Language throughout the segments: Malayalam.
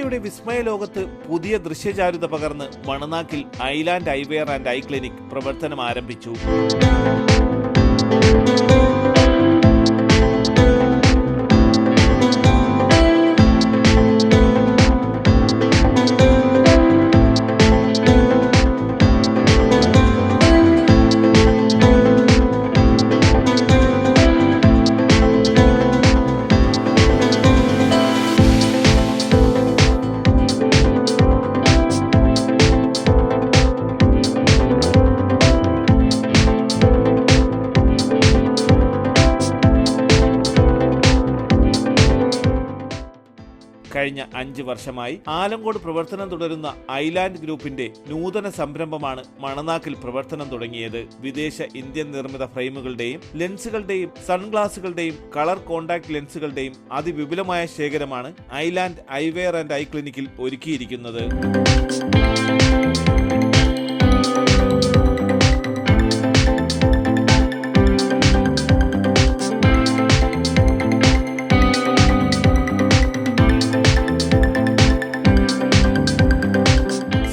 കാഴ്ചയുടെ വിസ്മയ ലോകത്ത് പുതിയ ദൃശ്യചാരുത പകർന്ന് മണനാക്കിൽ Island Eyewear and Eye Clinic പ്രവർത്തനം ആരംഭിച്ചു. കഴിഞ്ഞ 5 വർഷമായി ആലങ്കോട് പ്രവർത്തനം തുടരുന്ന ഐലാൻഡ് ഗ്രൂപ്പിന്റെ നൂതന സംരംഭമാണ് മണനാക്കിൽ പ്രവർത്തനം തുടങ്ങിയത്. വിദേശ ഇന്ത്യൻ നിർമ്മിത ഫ്രെയിമുകളുടെയും ലെൻസുകളുടെയും സൺഗ്ലാസുകളുടെയും കളർ കോണ്ടാക്ട് ലെൻസുകളുടെയും അതിവിപുലമായ ശേഖരമാണ് ഐലാൻഡ് ഐവെയർ ആൻഡ് ഐ ക്ലിനിക്കിൽ ഒരുക്കിയിരിക്കുന്നത്.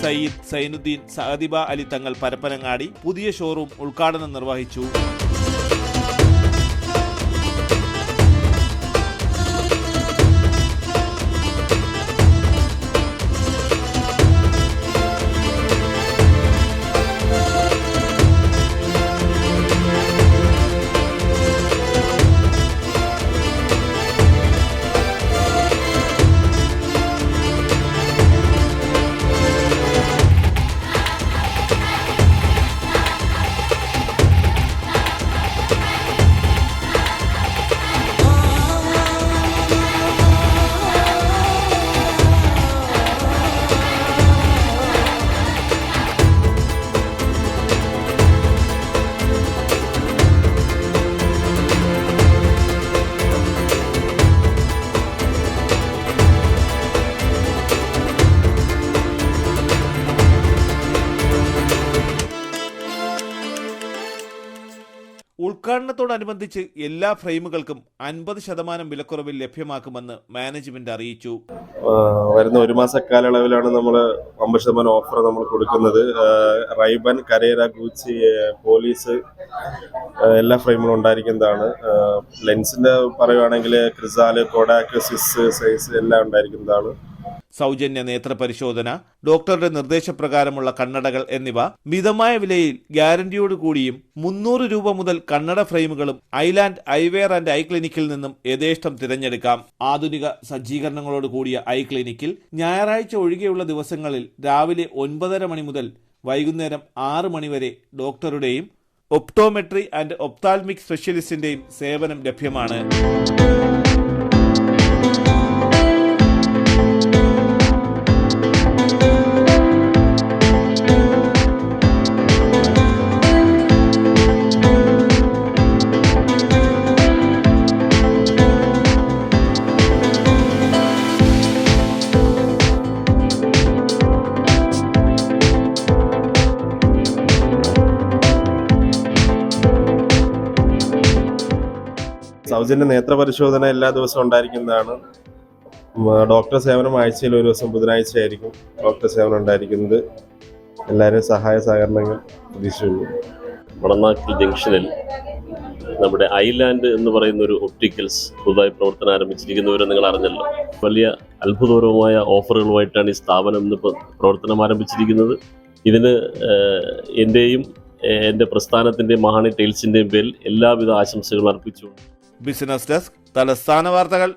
സയ്യിദ് സൈനുദ്ദീൻ സഅദിബ അലി തങ്ങൾ പരപ്പനങ്ങാടി പുതിയ ഷോറൂം ഉദ്ഘാടനം നിർവഹിച്ചു. ഉദ്ഘാടനത്തോടനുബന്ധിച്ച് എല്ലാ ഫ്രെയിമുകൾക്കും 50% വിലക്കുറവിൽ ലഭ്യമാക്കുമെന്ന് മാനേജ്മെന്റ് അറിയിച്ചു. വരുന്ന 1 മാസ കാലയളവിലാണ് നമ്മൾ 50% ഓഫർ നമ്മൾ കൊടുക്കുന്നത്. റൈബൻ, കരേര, ഗൂച്ചി, പോലീസ് എല്ലാ ഫ്രെയിമുകളും ഉണ്ടായിരിക്കുന്നതാണ്. ലെൻസിന്റെ പറയുവാണെങ്കിൽ ക്രിസാല്, കൊഡാക്ക്, സ്വിസ്, സൈസ് എല്ലാം ഉണ്ടായിരിക്കുന്നതാണ്. സൗജന്യ നേത്ര പരിശോധന, ഡോക്ടറുടെ നിർദ്ദേശപ്രകാരമുള്ള കണ്ണടകൾ എന്നിവ മിതമായ വിലയിൽ ഗ്യാരണ്ടിയോടുകൂടിയും 300 രൂപ മുതൽ കണ്ണട ഫ്രെയിമുകളും ഐലാൻഡ് ഐവെയർ ആൻഡ് ഐ ക്ലിനിക്കിൽ നിന്നും യഥേഷ്ടം തിരഞ്ഞെടുക്കാം. ആധുനിക സജ്ജീകരണങ്ങളോട് കൂടിയ ഐ ക്ലിനിക്കിൽ ഞായറാഴ്ച ഒഴികെയുള്ള ദിവസങ്ങളിൽ രാവിലെ 9:30 മണി മുതൽ വൈകുന്നേരം 6 മണി വരെ ഡോക്ടറുടെയും ഒപ്റ്റോമെട്രി ആൻഡ് ഒപ്താൽമിക് സ്പെഷ്യലിസ്റ്റിന്റെയും സേവനം ലഭ്യമാണ്. സൗജന്യ നേത്ര പരിശോധന എല്ലാ ദിവസവും ഉണ്ടായിരിക്കുന്നതാണ്. ഡോക്ടർ സേവനം ആഴ്ചയിൽ 1 ദിവസം ബുധനാഴ്ച ആയിരിക്കും ഡോക്ടർ സേവനം ഉണ്ടായിരിക്കുന്നത്. എല്ലാവരും സഹായ സഹകരണങ്ങൾ പ്രതീക്ഷിക്കുന്നു. മണനാക്കിൽ ജംഗ്ഷനിൽ നമ്മുടെ ഐലാൻഡ് എന്ന് പറയുന്ന ഒരു ഒപ്റ്റിക്കൽസ് പുതുതായി പ്രവർത്തനം ആരംഭിച്ചിരിക്കുന്നവരെ നിങ്ങൾ അറിഞ്ഞല്ലോ. വലിയ അത്ഭുതകരമായ ഓഫറുകളുമായിട്ടാണ് ഈ സ്ഥാപനം ഇന്നിപ്പോൾ പ്രവർത്തനം ആരംഭിച്ചിരിക്കുന്നത്. ഇതിന് എൻ്റെയും എൻ്റെ പ്രസ്ഥാനത്തിൻ്റെയും മഹാണി ടൈൽസിൻ്റെയും പേരിൽ എല്ലാവിധ ആശംസകളും അർപ്പിച്ചു. ബിസിനസ് ഡെസ്ക്, തലസ്ഥാന വാർത്തകൾ.